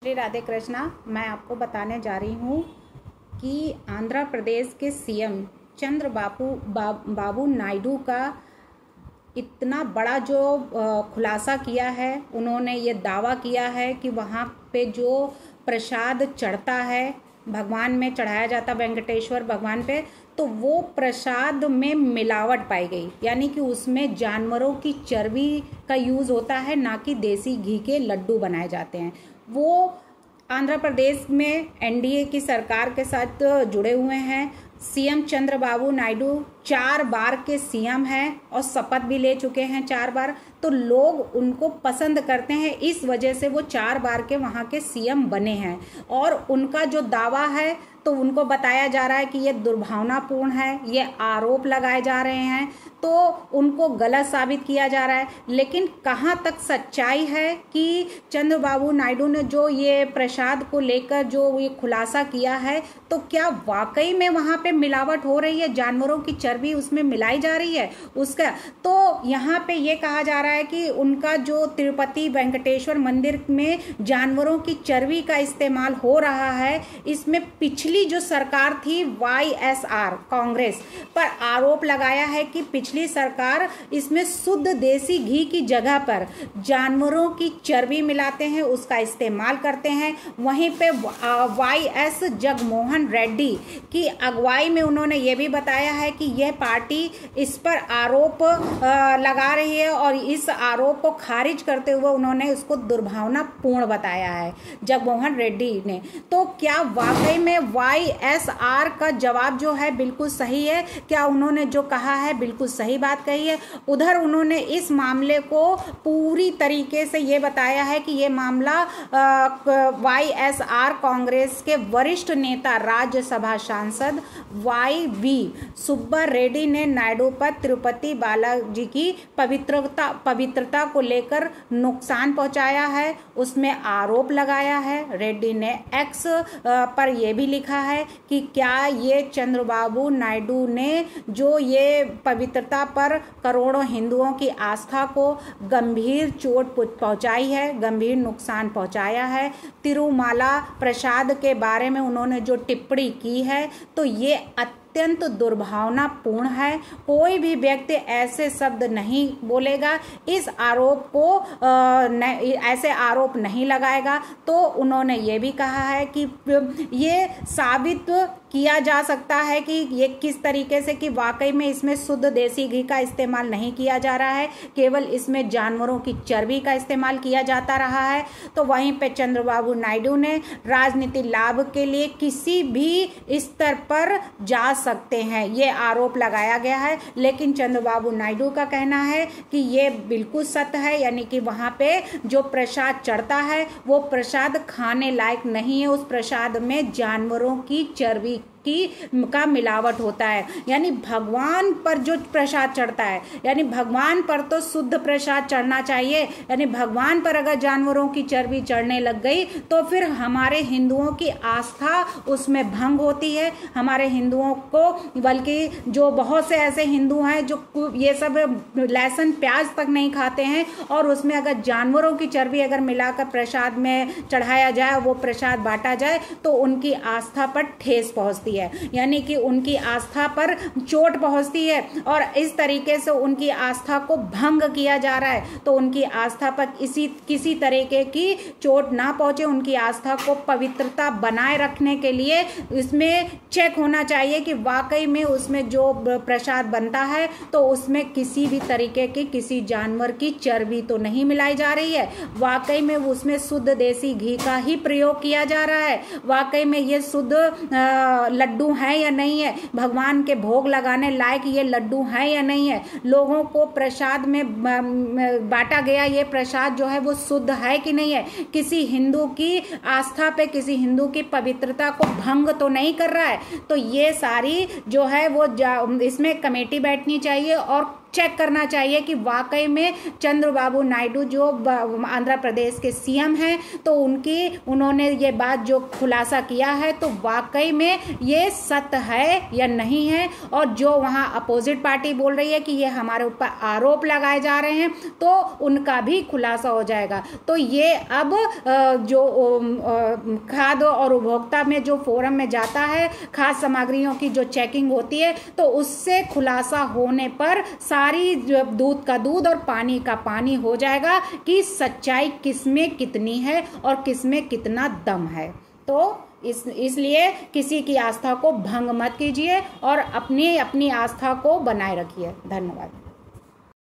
श्री राधे कृष्णा। मैं आपको बताने जा रही हूँ कि आंध्र प्रदेश के सीएम बाबू नायडू का इतना बड़ा जो खुलासा किया है। उन्होंने ये दावा किया है कि वहाँ पे जो प्रसाद चढ़ता है, भगवान में चढ़ाया जाता वेंकटेश्वर भगवान पे, तो वो प्रसाद में मिलावट पाई गई, यानी कि उसमें जानवरों की चर्बी का यूज़ होता है, ना कि देसी घी के लड्डू बनाए जाते हैं। वो आंध्र प्रदेश में एनडीए की सरकार के साथ जुड़े हुए हैं। सीएम चंद्रबाबू नायडू 4 बार के सीएम हैं और शपथ भी ले चुके हैं 4 बार, तो लोग उनको पसंद करते हैं। इस वजह से वो 4 बार के वहाँ के सीएम बने हैं और उनका जो दावा है तो उनको बताया जा रहा है कि ये दुर्भावनापूर्ण है, ये आरोप लगाए जा रहे हैं, तो उनको गलत साबित किया जा रहा है। लेकिन कहाँ तक सच्चाई है कि चंद्रबाबू नायडू ने जो ये प्रसाद को लेकर जो ये खुलासा किया है, तो क्या वाकई में वहाँ पे मिलावट हो रही है, जानवरों की चर्बी उसमें मिलाई जा रही है उसका? तो यहाँ पे ये कहा जा रहा है कि उनका जो तिरुपति वेंकटेश्वर मंदिर में जानवरों की चर्बी का इस्तेमाल हो रहा है, इसमें पिछली जो सरकार थी वाईएसआर कांग्रेस पर आरोप लगाया है कि पिछली सरकार इसमें शुद्ध देसी घी की जगह पर जानवरों की चर्बी मिलाते हैं, उसका इस्तेमाल करते हैं। वहीं पे वाईएस जगनमोहन रेड्डी की अगुवाई में उन्होंने ये भी बताया है कि यह पार्टी इस पर आरोप लगा रही है और इस आरोप को खारिज करते हुए उन्होंने उसको दुर्भावनापूर्ण बताया है जगनमोहन रेड्डी ने। तो क्या वाकई में वाईएसआर का जवाब जो है बिल्कुल सही है? क्या उन्होंने जो कहा है बिल्कुल सही बात कही है? उधर उन्होंने इस मामले को पूरी तरीके से ये बताया है कि ये मामला वाईएसआर कांग्रेस के वरिष्ठ नेता राज्यसभा सांसद वाई सुब्बा रेड्डी ने नायडू पर तिरुपति बालाजी की पवित्रता को लेकर नुकसान पहुंचाया है, उसमें आरोप लगाया है। रेड्डी ने एक्स पर यह भी लिखा है कि क्या ये चंद्रबाबू नायडू ने जो ये पवित्रता पर करोड़ों हिंदुओं की आस्था को गंभीर चोट पहुंचाई है, गंभीर नुकसान पहुंचाया है। तिरुमाला प्रसाद के बारे में उन्होंने जो टिप्पणी की है तो ये अत्यंत दुर्भावनापूर्ण है। कोई भी व्यक्ति ऐसे शब्द नहीं बोलेगा, इस आरोप को ऐसे आरोप नहीं लगाएगा। तो उन्होंने ये भी कहा है कि ये साबित किया जा सकता है कि ये किस तरीके से कि वाकई में इसमें शुद्ध देसी घी का इस्तेमाल नहीं किया जा रहा है, केवल इसमें जानवरों की चर्बी का इस्तेमाल किया जाता रहा है। तो वहीं पे चंद्रबाबू नायडू ने राजनीतिक लाभ के लिए किसी भी स्तर पर जा सकते हैं, ये आरोप लगाया गया है। लेकिन चंद्रबाबू नायडू का कहना है कि ये बिल्कुल सत्य है, यानी कि वहाँ पे जो प्रसाद चढ़ता है वो प्रसाद खाने लायक नहीं है, उस प्रसाद में जानवरों की चर्बी का मिलावट होता है। यानी भगवान पर जो प्रसाद चढ़ता है, यानी भगवान पर तो शुद्ध प्रसाद चढ़ना चाहिए, यानी भगवान पर अगर जानवरों की चर्बी चढ़ने लग गई तो फिर हमारे हिंदुओं की आस्था उसमें भंग होती है। हमारे हिंदुओं को, बल्कि जो बहुत से ऐसे हिंदू हैं जो ये सब लहसुन प्याज तक नहीं खाते हैं, और उसमें अगर जानवरों की चर्बी अगर मिलाकर प्रसाद में चढ़ाया जाए, वो प्रसाद बांटा जाए, तो उनकी आस्था पर ठेस पहुंचती है, यानी कि उनकी आस्था पर चोट पहुंचती है और इस तरीके से उनकी आस्था को भंग किया जा रहा है। तो उनकी आस्था पर किसी तरीके की चोट ना पहुंचे, उनकी आस्था को पवित्रता बनाए रखने के लिए इसमें चेक होना चाहिए कि वाकई में उसमें जो प्रसाद बनता है तो उसमें किसी भी तरीके की किसी जानवर की चर्बी तो नहीं मिलाई जा रही है, वाकई में उसमें शुद्ध देसी घी का ही प्रयोग किया जा रहा है, वाकई में ये शुद्ध लड्डू है या नहीं है, भगवान के भोग लगाने लायक ये लड्डू है या नहीं है, लोगों को प्रसाद में बांटा गया ये प्रसाद जो है वो शुद्ध है कि नहीं है, किसी हिंदू की आस्था पे, किसी हिंदू की पवित्रता को भंग तो नहीं कर रहा है। तो ये सारी जो है वो इसमें कमेटी बैठनी चाहिए और चेक करना चाहिए कि वाकई में चंद्रबाबू नायडू जो आंध्र प्रदेश के सीएम हैं तो उन्होंने ये बात जो खुलासा किया है तो वाकई में ये सत्य है या नहीं है, और जो वहाँ अपोजिट पार्टी बोल रही है कि ये हमारे ऊपर आरोप लगाए जा रहे हैं तो उनका भी खुलासा हो जाएगा। तो ये अब जो खाद्य और उपभोक्ता में जो फोरम में जाता है, खाद्य सामग्रियों की जो चेकिंग होती है, तो उससे खुलासा होने पर सारी दूध का दूध और पानी का पानी हो जाएगा कि सच्चाई किसमें कितनी है और किसमें कितना दम है। तो इसलिए किसी की आस्था को भंग मत कीजिए और अपनी आस्था को बनाए रखिए। धन्यवाद।